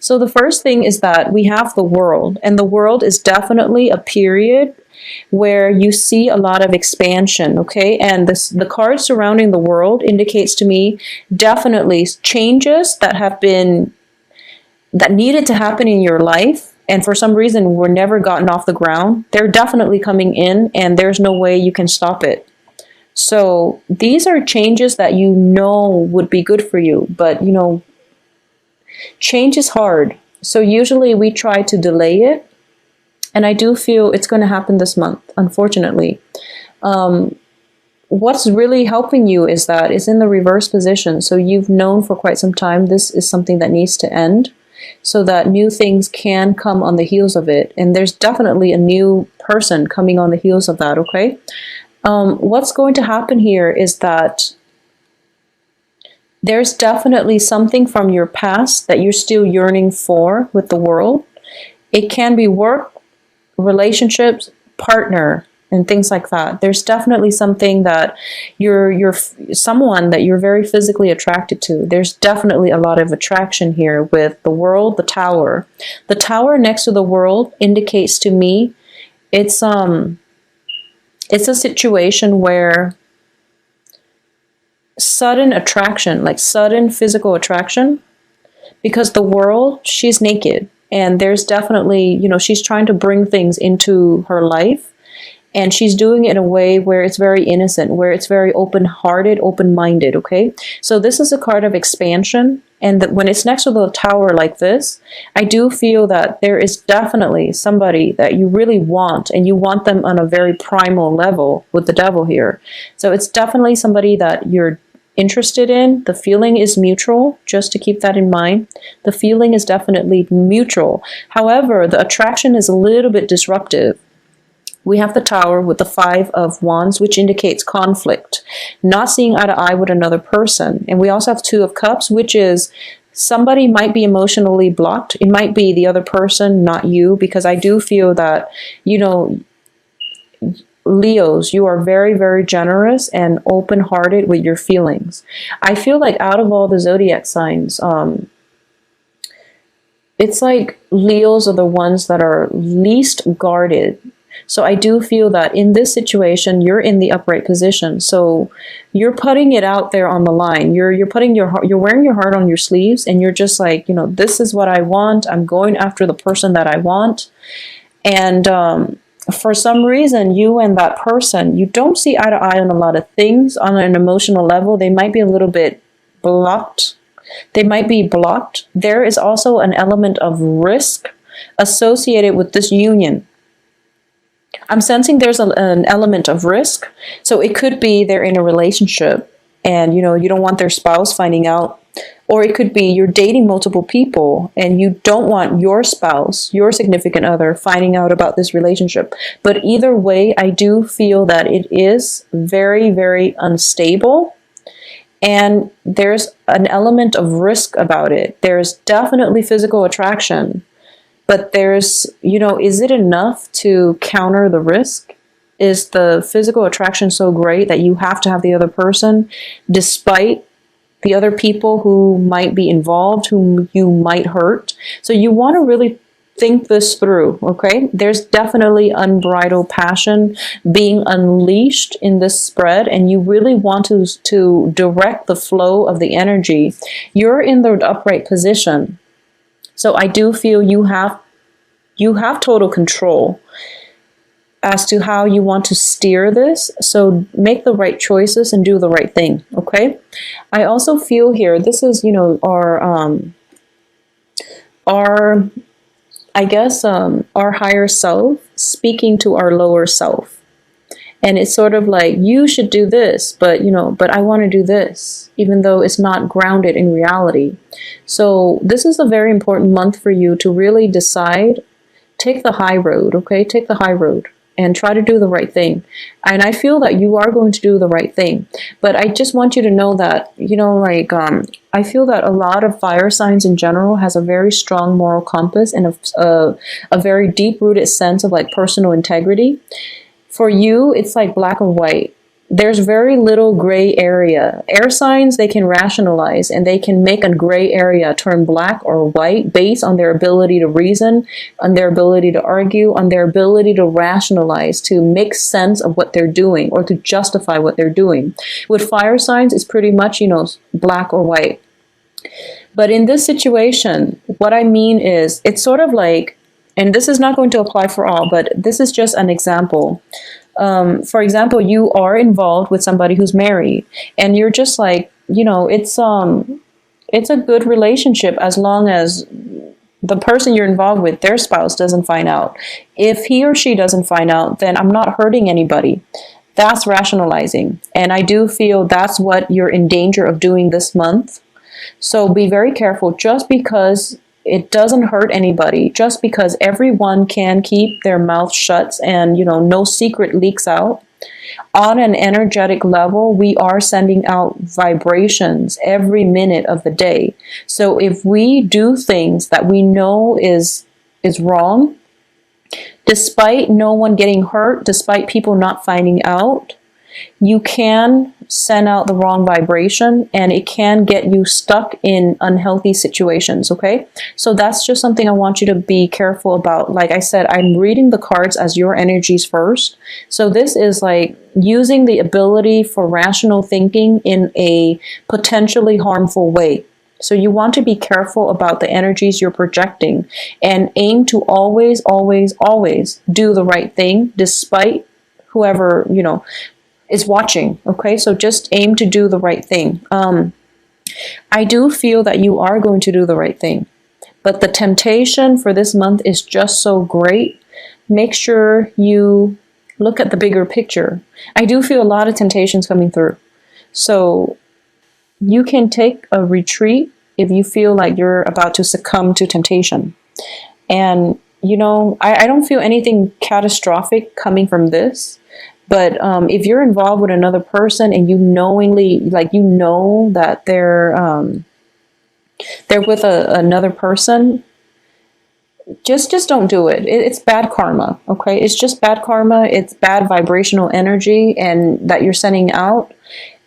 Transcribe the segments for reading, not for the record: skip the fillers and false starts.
So the first thing is that we have the world, and the world is definitely a period where you see a lot of expansion, okay? And the card surrounding the world indicates to me definitely changes that needed to happen in your life, and for some reason were never gotten off the ground. They're definitely coming in, and there's no way you can stop it. So these are changes that you know would be good for you, but change is hard. So usually we try to delay it, and I do feel it's going to happen this month, unfortunately. What's really helping you is that it's in the reverse position. So you've known for quite some time this is something that needs to end, so that new things can come on the heels of it. And there's definitely a new person coming on the heels of that, okay? What's going to happen here is that there's definitely something from your past that you're still yearning for with the world. It can be work, relationships, partner, and things like that. There's definitely something that you're someone that you're very physically attracted to. There's definitely a lot of attraction here with the world, the tower. The tower next to the world indicates to me it's a situation where sudden attraction, like sudden physical attraction, because the world, she's naked, and there's definitely, she's trying to bring things into her life, and she's doing it in a way where it's very innocent, where it's very open-hearted, open-minded, okay? So this is a card of expansion, and that when it's next to the tower like this, I do feel that there is definitely somebody that you really want, and you want them on a very primal level with the devil here. So it's definitely somebody that you're interested in. The feeling is mutual, just to keep that in mind. The feeling is definitely mutual. However, the attraction is a little bit disruptive. We have the tower with the 5 of wands, which indicates conflict, not seeing eye to eye with another person. And we also have 2 of cups, which is somebody might be emotionally blocked. It might be the other person, not you, because I do feel that, Leos, you are very, very generous and open-hearted with your feelings. I feel like out of all the zodiac signs, it's like Leos are the ones that are least guarded. So I do feel that in this situation, you're in the upright position. So you're putting it out there on the line. You're putting you're wearing your heart on your sleeves, and you're just like, this is what I want. I'm going after the person that I want. And for some reason, you and that person, you don't see eye to eye on a lot of things on an emotional level. They might be a little bit blocked. They might be blocked. There is also an element of risk associated with this union. I'm sensing there's an element of risk. So it could be they're in a relationship and, you don't want their spouse finding out. Or it could be you're dating multiple people and you don't want your spouse, your significant other, finding out about this relationship. But either way, I do feel that it is very, very unstable. And there's an element of risk about it. There's definitely physical attraction. But there's, is it enough to counter the risk? Is the physical attraction so great that you have to have the other person despite the other people who might be involved, whom you might hurt? So you want to really think this through, okay? There's definitely unbridled passion being unleashed in this spread, and you really want to direct the flow of the energy. You're in the upright position. So I do feel you have total control as to how you want to steer this. So make the right choices and do the right thing, okay? I also feel here, this is, our higher self speaking to our lower self. And it's sort of like, you should do this, but I want to do this, even though it's not grounded in reality. So this is a very important month for you to really decide, take the high road, okay? Take the high road and try to do the right thing. And I feel that you are going to do the right thing. But I just want you to know that, I feel that a lot of fire signs in general has a very strong moral compass and a very deep-rooted sense of like personal integrity. For you, it's like black or white. there's very little gray area. Air signs, they can rationalize and they can make a gray area turn black or white based on their ability to reason, on their ability to argue, on their ability to rationalize, to make sense of what they're doing or to justify what they're doing. With fire signs, it's pretty much, black or white. But in this situation, what I mean is, it's sort of like, and this is not going to apply for all, but this is just an example. For example, you are involved with somebody who's married, and you're just like, it's a good relationship as long as the person you're involved with, their spouse, doesn't find out. If he or she doesn't find out, then I'm not hurting anybody. That's rationalizing. And I do feel that's what you're in danger of doing this month. So be very careful. Just because it doesn't hurt anybody, just because everyone can keep their mouth shut and, no secret leaks out, on an energetic level, we are sending out vibrations every minute of the day. So if we do things that we know is wrong, despite no one getting hurt, despite people not finding out, you can send out the wrong vibration and it can get you stuck in unhealthy situations, okay? So that's just something I want you to be careful about. Like I said, I'm reading the cards as your energies first. So this is like using the ability for rational thinking in a potentially harmful way. So you want to be careful about the energies you're projecting and aim to always, always, always do the right thing despite whoever, is watching. Okay, so just aim to do the right thing. I do feel that you are going to do the right thing, but the temptation for this month is just so great. Make sure you look at the bigger picture. I do feel a lot of temptations coming through. So you can take a retreat if you feel like you're about to succumb to temptation. And, I don't feel anything catastrophic coming from this. But if you're involved with another person and you knowingly, that they're with another person, just don't do it. It's bad karma, okay? It's just bad karma. It's bad vibrational energy and that you're sending out.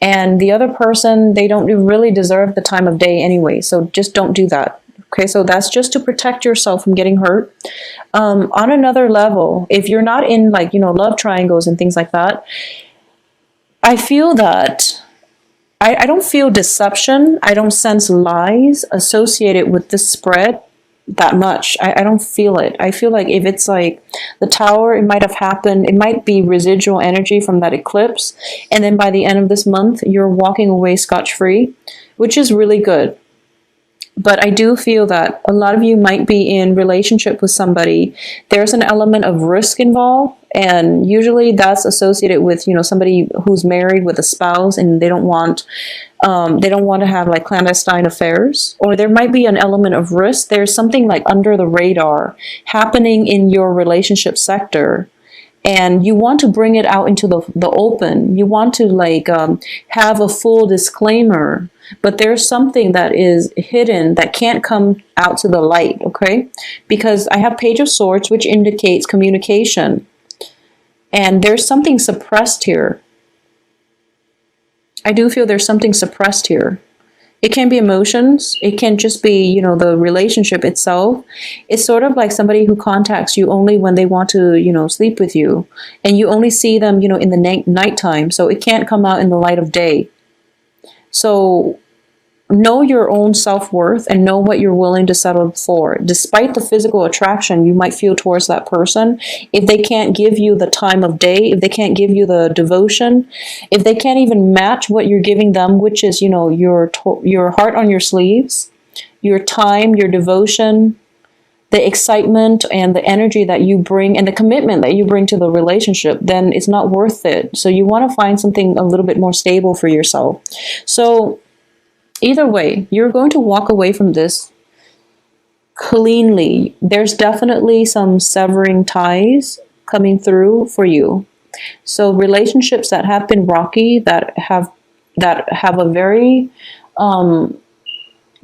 And the other person, they don't really deserve the time of day anyway. So just don't do that. Okay, so that's just to protect yourself from getting hurt. On another level, if you're not in love triangles and things like that, I feel that I don't feel deception. I don't sense lies associated with this spread that much. I don't feel it. I feel like if it's like the tower, it might have happened. It might be residual energy from that eclipse. And then by the end of this month, you're walking away scotch-free, which is really good. But I do feel that a lot of you might be in relationship with somebody. There's an element of risk involved. And usually that's associated with, somebody who's married with a spouse and they don't want to have like clandestine affairs. Or there might be an element of risk. There's something like under the radar happening in your relationship sector. And you want to bring it out into the open. You want to have a full disclaimer, but there's something that is hidden that can't come out to the light, okay? Because I have Page of Swords, which indicates communication. And there's something suppressed here. I do feel there's something suppressed here. It can be emotions. It can just be, the relationship itself. It's sort of like somebody who contacts you only when they want to, sleep with you. And you only see them, in the nighttime. So it can't come out in the light of day. So know your own self-worth and know what you're willing to settle for. Despite the physical attraction you might feel towards that person, if they can't give you the time of day, if they can't give you the devotion, if they can't even match what you're giving them, which is, your heart on your sleeves, your time, your devotion, the excitement and the energy that you bring and the commitment that you bring to the relationship, then it's not worth it. So you want to find something a little bit more stable for yourself. So either way, you're going to walk away from this cleanly. There's definitely some severing ties coming through for you. So relationships that have been rocky, that have a very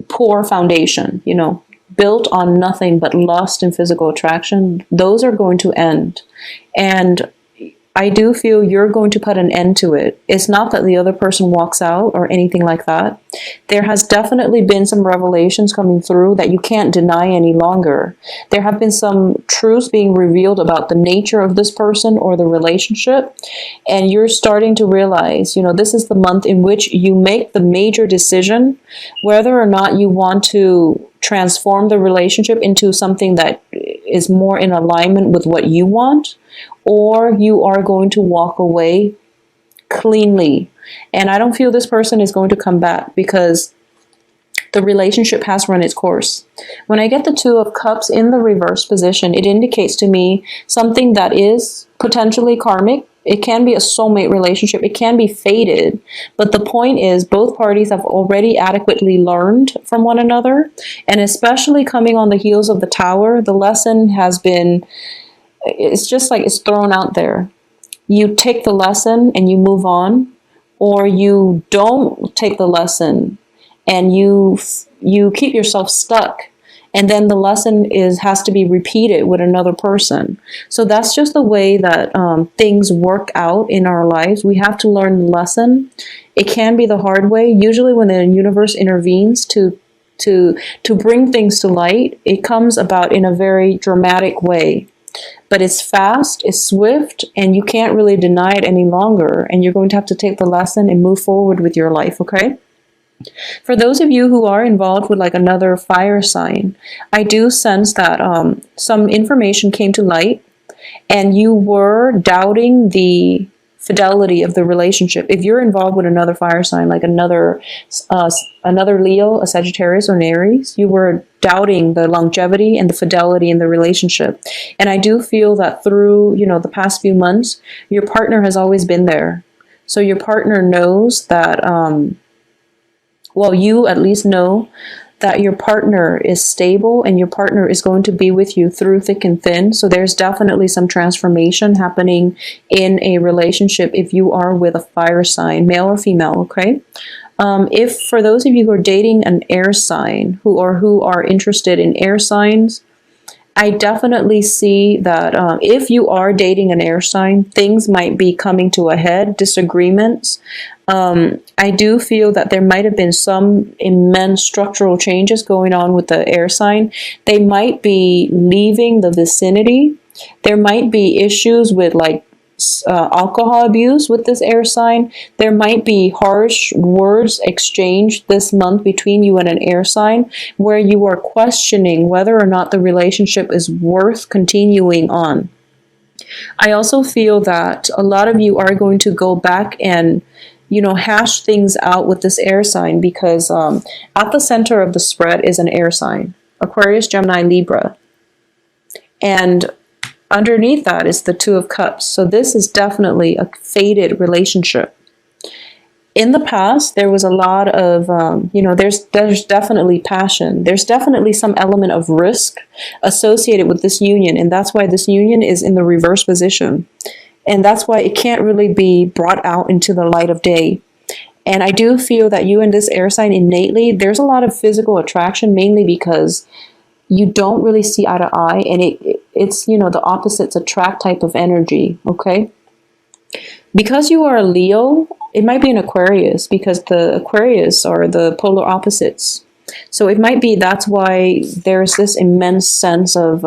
poor foundation, built on nothing but lust and physical attraction, those are going to end. And I do feel you're going to put an end to it. It's not that the other person walks out or anything like that. There has definitely been some revelations coming through that you can't deny any longer. There have been some truths being revealed about the nature of this person or the relationship, and you're starting to realize, this is the month in which you make the major decision whether or not you want to transform the relationship into something that is more in alignment with what you want, or you are going to walk away cleanly. And I don't feel this person is going to come back because the relationship has run its course. When I get the Two of Cups in the reverse position, it indicates to me something that is potentially karmic. It can be a soulmate relationship. It can be fated. But the point is, both parties have already adequately learned from one another. And especially coming on the heels of the Tower, the lesson has been, it's just like it's thrown out there. You take the lesson and you move on, or you don't take the lesson and you keep yourself stuck, and then the lesson has to be repeated with another person. So that's just the way that things work out in our lives. We have to learn the lesson. It can be the hard way. Usually when the universe intervenes to bring things to light, it comes about in a very dramatic way. But it's fast, it's swift, and you can't really deny it any longer. And you're going to have to take the lesson and move forward with your life, okay? For those of you who are involved with like another fire sign, I do sense that some information came to light and you were doubting the fidelity of the relationship. If you're involved with another fire sign, like another Leo, a Sagittarius, or an Aries, you were doubting the longevity and the fidelity in the relationship. And I do feel that through, the past few months, your partner has always been there. So your partner knows that, you at least know that your partner is stable and your partner is going to be with you through thick and thin. So there's definitely some transformation happening in a relationship if you are with a fire sign, male or female, okay? If for those of you who are dating an air sign who are interested in air signs, I definitely see that if you are dating an air sign, things might be coming to a head, disagreements. I do feel that there might have been some immense structural changes going on with the air sign. They might be leaving the vicinity. There might be issues with like alcohol abuse with this air sign. There might be harsh words exchanged this month between you and an air sign where you are questioning whether or not the relationship is worth continuing on. I also feel that a lot of you are going to go back and hash things out with this air sign because at the center of the spread is an air sign, Aquarius, Gemini, Libra. And underneath that is the Two of Cups. So this is definitely a fated relationship. In the past, there was a lot of, there's definitely passion. There's definitely some element of risk associated with this union. And that's why this union is in the reverse position. And that's why it can't really be brought out into the light of day. And I do feel that you and this air sign innately, there's a lot of physical attraction, mainly because you don't really see eye to eye, and it's the opposites attract type of energy, okay? Because you are a Leo, it might be an Aquarius, because the Aquarius are the polar opposites. So it might be that's why there's this immense sense of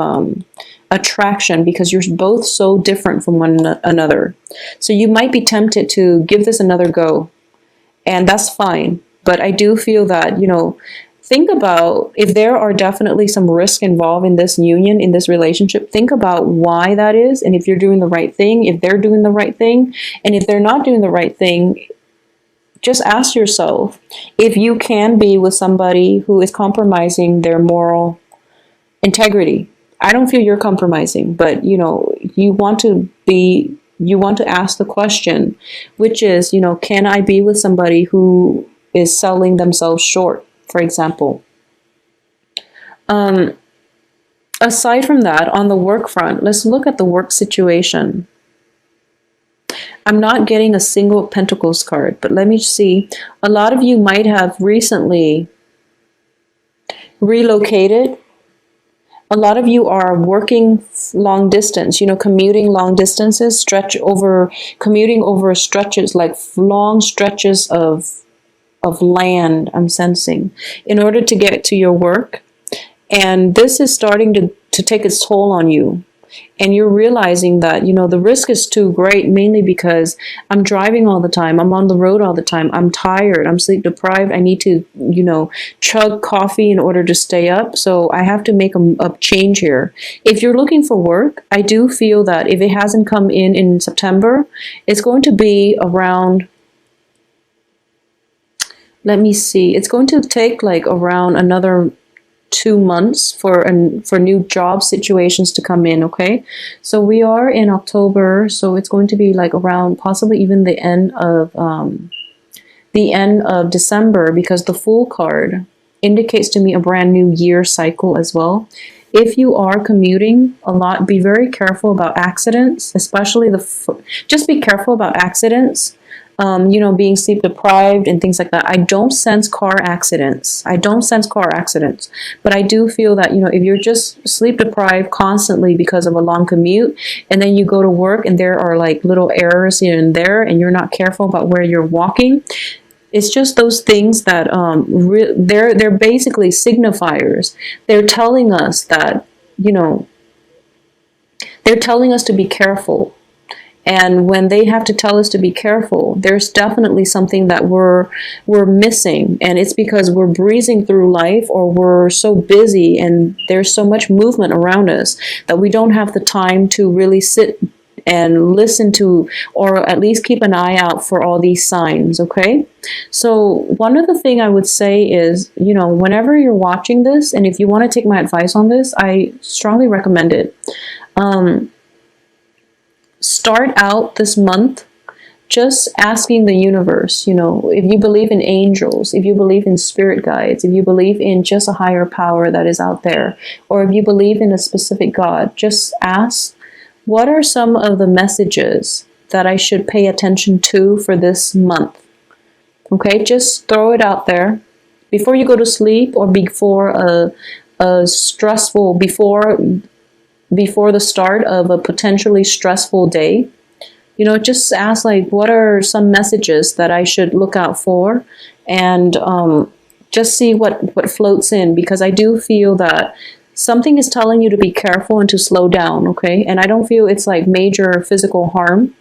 attraction, because you're both so different from one another. So you might be tempted to give this another go, and that's fine. But I do feel that, think about if there are definitely some risk involved in this union, in this relationship, think about why that is, and if you're doing the right thing, if they're doing the right thing, and if they're not doing the right thing, just ask yourself if you can be with somebody who is compromising their moral integrity. I don't feel you're compromising, but you want to ask the question, which is, can I be with somebody who is selling themselves short, for example? Aside from that, on the work front, let's look at the work situation. I'm not getting a single Pentacles card, but let me see. A lot of you might have recently relocated. A lot of you are working long distance, commuting long distances, commuting over stretches, like long stretches of land, I'm sensing, in order to get to your work. And this is starting to take its toll on you. And you're realizing that, the risk is too great, mainly because I'm driving all the time. I'm on the road all the time. I'm tired. I'm sleep deprived. I need to, chug coffee in order to stay up. So I have to make a change here. If you're looking for work, I do feel that if it hasn't come in September, it's going to be around, let me see, it's going to take like around another 2 months for new job situations to come in. Okay, so we are in October, so it's going to be like around possibly even the end of December, because the Fool card indicates to me a brand new year cycle as well. If you are commuting a lot, be very careful about accidents, especially just be careful about accidents. Being sleep deprived and things like that. I don't sense car accidents. But I do feel that, if you're just sleep deprived constantly because of a long commute, and then you go to work and there are like little errors here and there, and you're not careful about where you're walking, it's just those things that they're basically signifiers. They're telling us that, they're telling us to be careful. And when they have to tell us to be careful, there's definitely something that we're missing. And it's because we're breezing through life, or we're so busy and there's so much movement around us that we don't have the time to really sit and listen to, or at least keep an eye out for all these signs. Okay, so one of the thing I would say is, whenever you're watching this, and if you want to take my advice on this, I strongly recommend it. Start out this month just asking the universe, if you believe in angels, if you believe in spirit guides, if you believe in just a higher power that is out there, or if you believe in a specific God, just ask, what are some of the messages that I should pay attention to for this month? Okay, just throw it out there before you go to sleep, or before a stressful, before the start of a potentially stressful day. Just ask, like, what are some messages that I should look out for, and just see what floats in, because I do feel that something is telling you to be careful and to slow down. Okay, and I don't feel it's like major physical harm,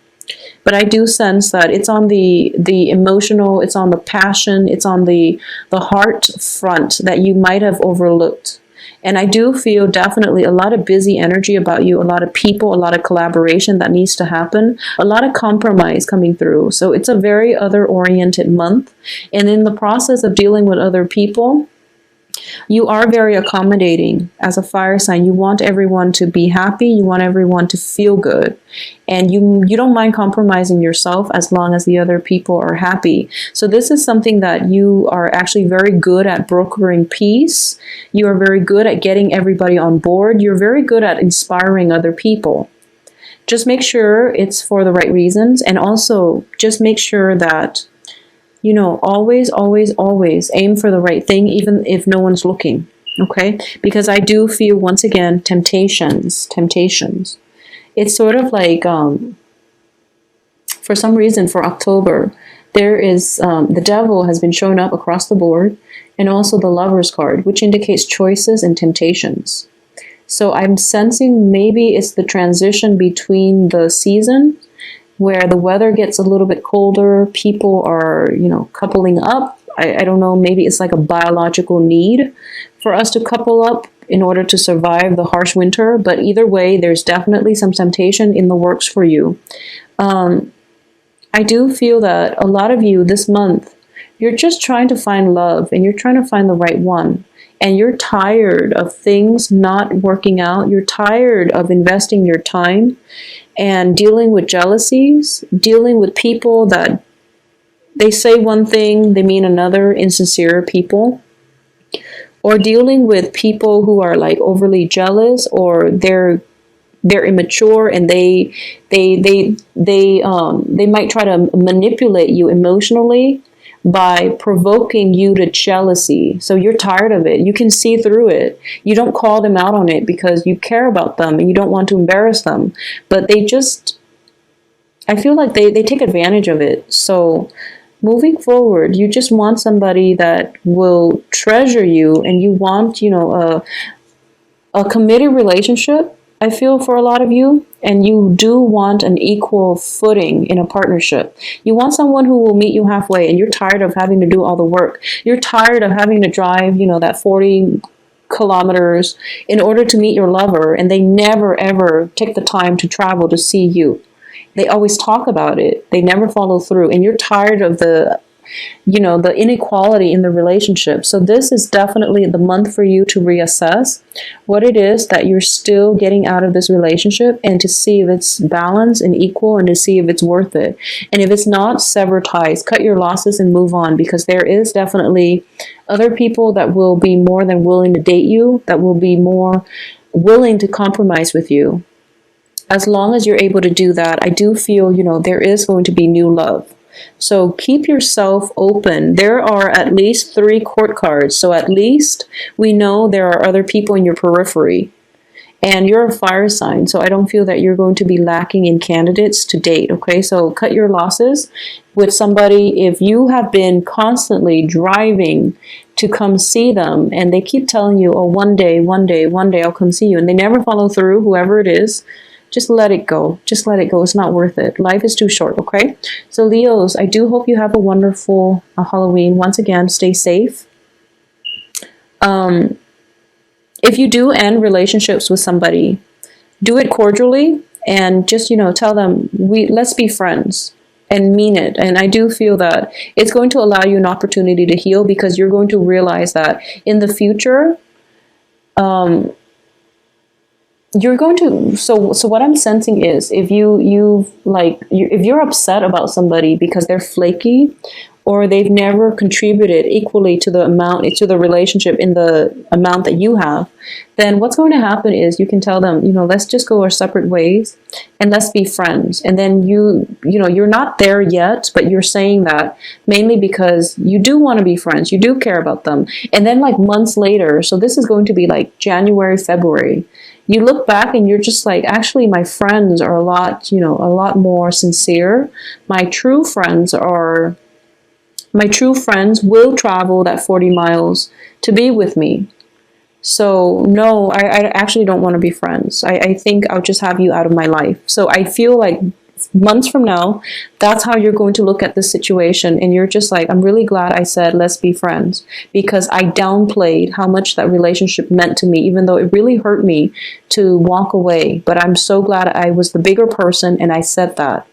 but I do sense that it's on the emotional, it's on the passion, it's on the heart front that you might have overlooked. And I do feel definitely a lot of busy energy about you, a lot of people, a lot of collaboration that needs to happen, a lot of compromise coming through. So it's a very other-oriented month. And in the process of dealing with other people, you are very accommodating as a fire sign. You want everyone to be happy. You want everyone to feel good. And you don't mind compromising yourself as long as the other people are happy. So this is something that you are actually very good at, brokering peace. You are very good at getting everybody on board. You're very good at inspiring other people. Just make sure it's for the right reasons. And also just make sure that always, always, always aim for the right thing, even if no one's looking. Okay? Because I do feel, once again, temptations. It's sort of like, for some reason, for October, there is, the devil has been showing up across the board, and also the Lover's card, which indicates choices and temptations. So I'm sensing maybe it's the transition between the season, where the weather gets a little bit colder, people are, coupling up. I don't know, maybe it's like a biological need for us to couple up in order to survive the harsh winter. But either way, there's definitely some temptation in the works for you. I do feel that a lot of you this month, you're just trying to find love, and you're trying to find the right one. And you're tired of things not working out. You're tired of investing your time and dealing with jealousies, dealing with people that they say one thing, they mean another, insincere people, or dealing with people who are like overly jealous, or they're immature, and they might try to manipulate you emotionally, by provoking you to jealousy. So you're tired of it. You can see through it. You don't call them out on it because you care about them and you don't want to embarrass them. But they just, I feel like they take advantage of it. So moving forward, you just want somebody that will treasure you, and you want, a committed relationship, I feel, for a lot of you. And you do want an equal footing in a partnership. You want someone who will meet you halfway, and you're tired of having to do all the work. You're tired of having to drive, that 40 kilometers in order to meet your lover, and they never ever take the time to travel to see you. They always talk about it. They never follow through. And you're tired of the inequality in the relationship. So this is definitely the month for you to reassess what it is that you're still getting out of this relationship, and to see if it's balanced and equal, and to see if it's worth it. And if it's not, sever ties, cut your losses and move on, because there is definitely other people that will be more than willing to date you, that will be more willing to compromise with you. As long as you're able to do that, I do feel, there is going to be new love. So keep yourself open. There are at least 3 court cards. So at least we know there are other people in your periphery. And you're a fire sign, so I don't feel that you're going to be lacking in candidates to date, okay? So cut your losses with somebody. If you have been constantly driving to come see them, and they keep telling you, oh, one day I'll come see you, and they never follow through, whoever it is, just let it go. Just let it go. It's not worth it. Life is too short, okay? So Leos, I do hope you have a wonderful Halloween. Once again, stay safe. If you do end relationships with somebody, do it cordially, and just, tell them, let's be friends, and mean it. And I do feel that it's going to allow you an opportunity to heal, because you're going to realize that in the future, you're going to, so what I'm sensing is, if if you're upset about somebody because they're flaky, or they've never contributed equally to the relationship in the amount that you have, then what's going to happen is you can tell them, let's just go our separate ways and let's be friends. And then you're not there yet, but you're saying that mainly because you do want to be friends. You do care about them. And then like months later, so this is going to be like January, February, you look back and you're just like, actually, my friends are a lot more sincere. My true friends will travel that 40 miles to be with me. So no, I actually don't want to be friends. I think I'll just have you out of my life. So I feel like months from now, that's how you're going to look at this situation. And you're just like, I'm really glad I said, let's be friends, because I downplayed how much that relationship meant to me, even though it really hurt me to walk away. But I'm so glad I was the bigger person and I said that.